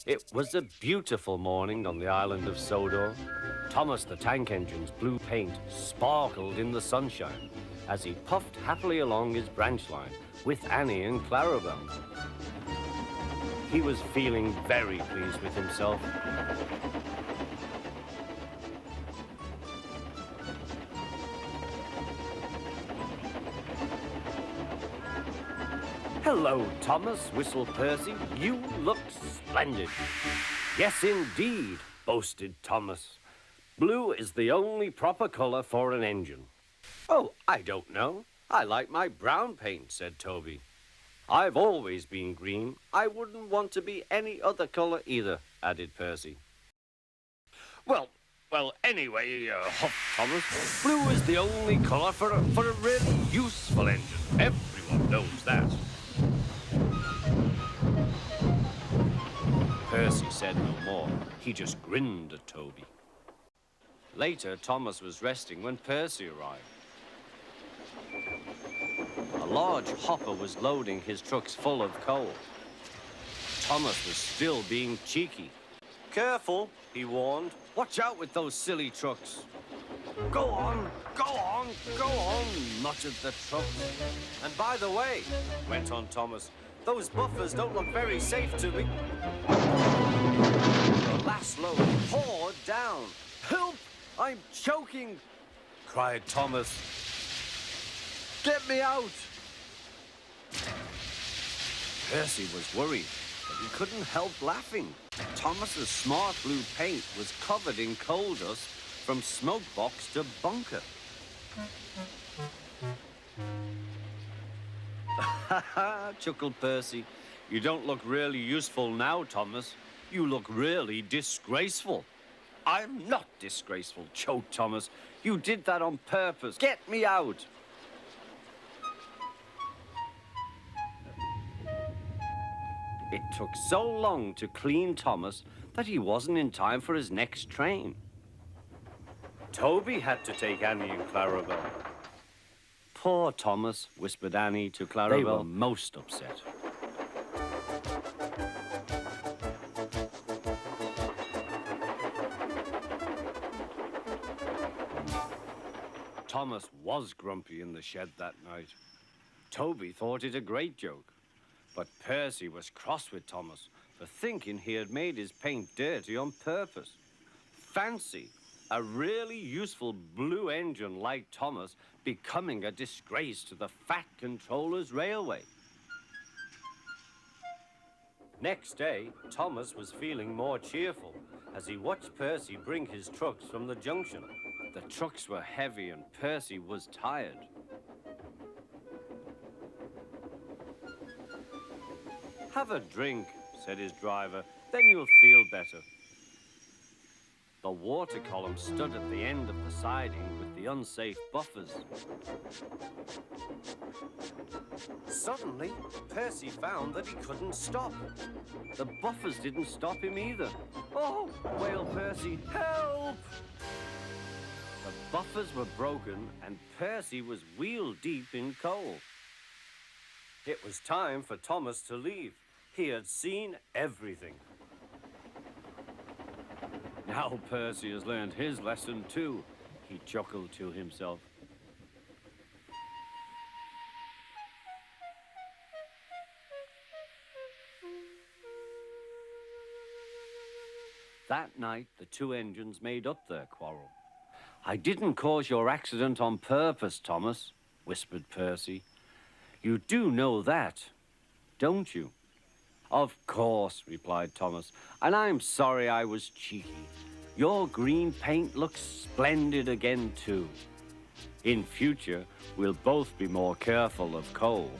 It was a beautiful morning on the island of Sodor. Thomas the tank engine's blue paint sparkled in the sunshine as he puffed happily along his branch line with Annie and Clarabelle. He was feeling very pleased with himself. "Hello, Thomas," whistled Percy. "You look splendid." "Yes, indeed," boasted Thomas. "Blue is the only proper color for an engine." "Oh, I don't know. I like my brown paint," said Toby. "I've always been green. I wouldn't want to be any other color either," added Percy. Well, anyway, huffed Thomas, "blue is the only color for a really useful engine. Everyone knows that." Percy said no more. He just grinned at Toby. Later, Thomas was resting when Percy arrived. A large hopper was loading his trucks full of coal. Thomas was still being cheeky. "Careful," he warned. "Watch out with those silly trucks." Go on, muttered the trucks. "And by the way," went on Thomas, "those buffers don't look very safe to me." The last load poured down. "Help! I'm choking!" cried Thomas. "Get me out!" Percy was worried, but he couldn't help laughing. Thomas's smart blue paint was covered in coal dust from smoke box to bunker. "Ha ha," chuckled Percy. "You don't look really useful now, Thomas. You look really disgraceful." "I'm not disgraceful," choked Thomas. "You did that on purpose. Get me out." It took so long to clean Thomas that he wasn't in time for his next train. Toby had to take Annie and Clarabelle. "Poor Thomas," whispered Annie to Clarabelle. They were most upset. Thomas was grumpy in the shed that night. Toby thought it a great joke, but Percy was cross with Thomas for thinking he had made his paint dirty on purpose. Fancy a really useful blue engine like Thomas becoming a disgrace to the Fat Controller's Railway. Next day, Thomas was feeling more cheerful as he watched Percy bring his trucks from the junction. The trucks were heavy and Percy was tired. "Have a drink," said his driver, "then you'll feel better." The water column stood at the end of the siding with the unsafe buffers. Suddenly, Percy found that he couldn't stop. The buffers didn't stop him either. "Oh," wailed Percy, "help!" The buffers were broken and Percy was wheel-deep in coal. It was time for Thomas to leave. He had seen everything. "Now Percy has learned his lesson too," he chuckled to himself. That night, the two engines made up their quarrel. "I didn't cause your accident on purpose, Thomas," whispered Percy. "You do know that, don't you?" "Of course," replied Thomas, "and I'm sorry I was cheeky. Your green paint looks splendid again, too. In future, we'll both be more careful of coal."